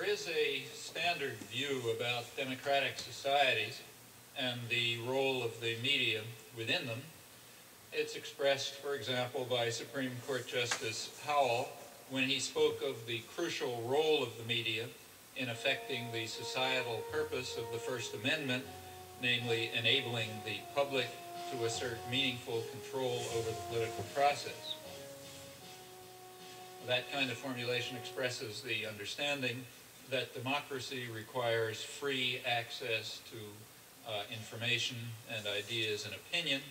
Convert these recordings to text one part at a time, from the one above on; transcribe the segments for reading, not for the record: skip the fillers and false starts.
is a standard view about democratic societies and the role of the media within them. It's expressed, for example, by Supreme Court Justice Howell when he spoke of the crucial role of the media in affecting the societal purpose of the First Amendment, namely enabling the public to assert meaningful control over the political process. That kind of formulation expresses the understanding that democracy requires free access to information and ideas and opinion,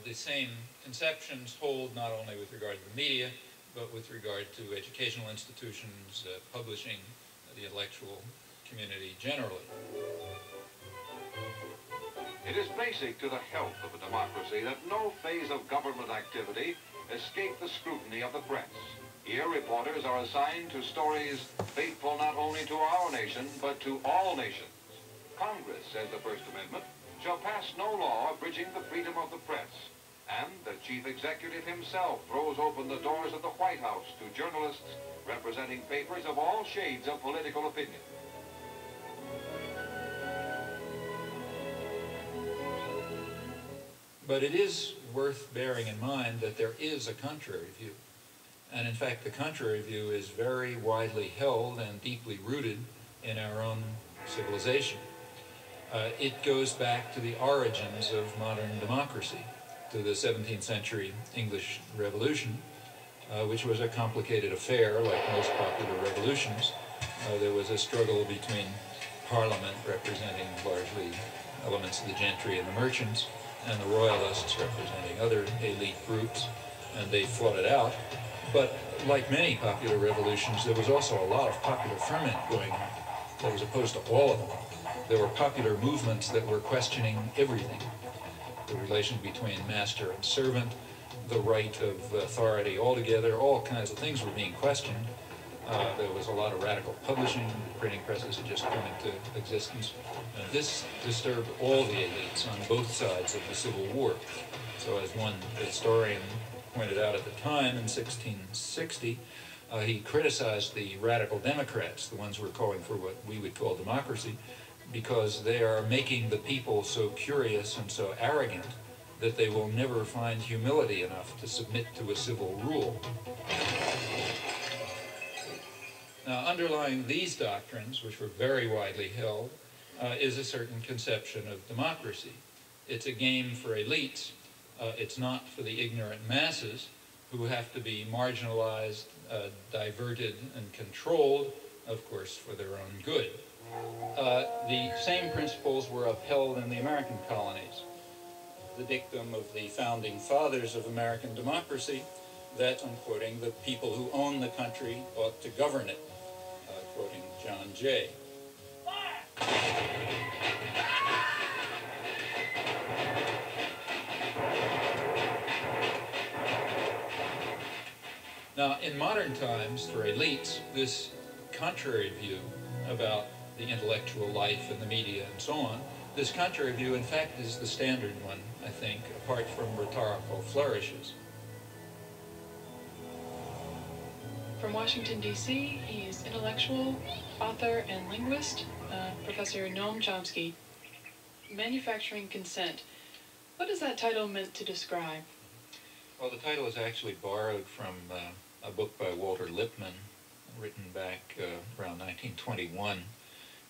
the same conceptions hold not only with regard to the media, but with regard to educational institutions, publishing, the intellectual community generally. It is basic to the health of a democracy that no phase of government activity escape the scrutiny of the press. Here, reporters are assigned to stories faithful not only to our nation, but to all nations. Congress, says the First Amendment, shall pass no law abridging the freedom of the press, and the chief executive himself throws open the doors of the White House to journalists representing papers of all shades of political opinion. But it is worth bearing in mind that there is a contrary view. And in fact, the contrary view is very widely held and deeply rooted in our own civilization. It goes back to the origins of modern democracy, to the 17th century English Revolution, which was a complicated affair, like most popular revolutions. There was a struggle between Parliament, representing largely elements of the gentry and the merchants, and the royalists, representing other elite groups, and they fought it out. But like many popular revolutions, there was also a lot of popular ferment going on that was opposed to all of them. There were popular movements that were questioning everything. The relation between master and servant, the right of authority altogether, all kinds of things were being questioned. There was a lot of radical publishing. Printing presses had just come into existence. And this disturbed all the elites on both sides of the Civil War. So as one historian pointed out at the time, in 1660, he criticized the radical Democrats, the ones who were calling for what we would call democracy, because they are making the people so curious and so arrogant that they will never find humility enough to submit to a civil rule. Now, underlying these doctrines, which were very widely held, is a certain conception of democracy. It's a game for elites. It's not for the ignorant masses who have to be marginalized, diverted, and controlled, of course, for their own good. The same principles were upheld in the American colonies. The dictum of the founding fathers of American democracy that, I'm quoting, the people who own the country ought to govern it, quoting John Jay. Now, in modern times, for elites, this contrary view about the intellectual life and the media and so on, this contrary view, in fact, is the standard one, I think, apart from rhetorical flourishes. From Washington, D.C., he is intellectual, author, and linguist, Professor Noam Chomsky. Manufacturing Consent. What is that title meant to describe? Well, the title is actually borrowed from a book by Walter Lippmann, written back around 1921,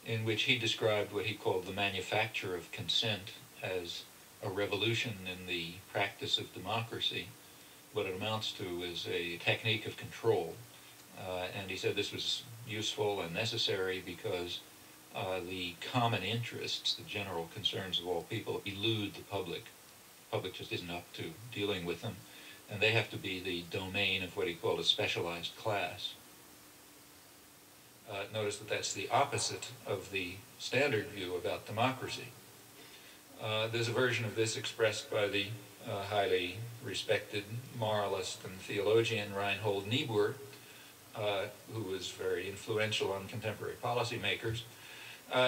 in which he described what he called the manufacture of consent as a revolution in the practice of democracy. What it amounts to is a technique of control. And he said this was useful and necessary because the common interests, the general concerns of all people, elude the public. The public just isn't up to dealing with them, and they have to be the domain of what he called a specialized class. Notice that that's the opposite of the standard view about democracy. There's a version of this expressed by the highly respected moralist and theologian Reinhold Niebuhr, who was very influential on contemporary policymakers.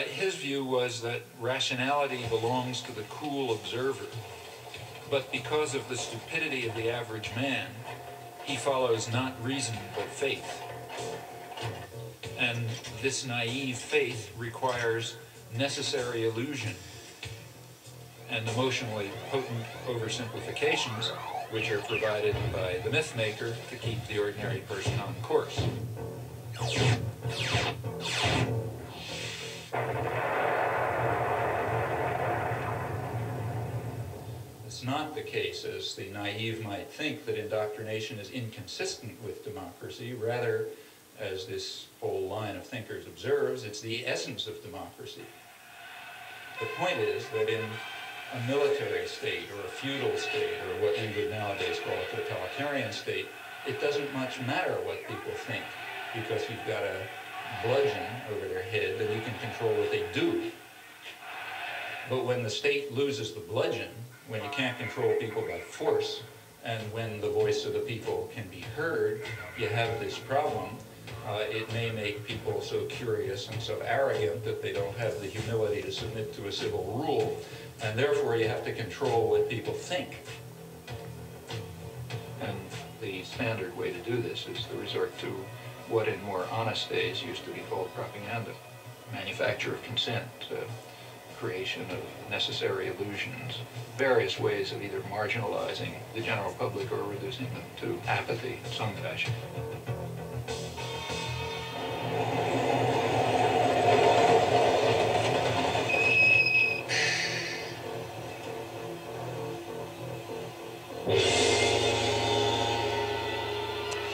His view was that rationality belongs to the cool observer, but because of the stupidity of the average man, he follows not reason but faith. And this naive faith requires necessary illusion and emotionally potent oversimplifications, which are provided by the myth maker to keep the ordinary person on course. It's not the case, as the naive might think, that indoctrination is inconsistent with democracy. Rather, as this whole line of thinkers observes, it's the essence of democracy. The point is that in a military state or a feudal state or what we would nowadays call a totalitarian state, it doesn't much matter what people think, because you've got a bludgeon over their head and you can control what they do. But when the state loses the bludgeon, when you can't control people by force, and when the voice of the people can be heard, you have this problem. It may make people so curious and so arrogant that they don't have the humility to submit to a civil rule, and therefore you have to control what people think. And the standard way to do this is to resort to what in more honest days used to be called propaganda, manufacture of consent, creation of necessary illusions, various ways of either marginalizing the general public or reducing them to apathy in some fashion.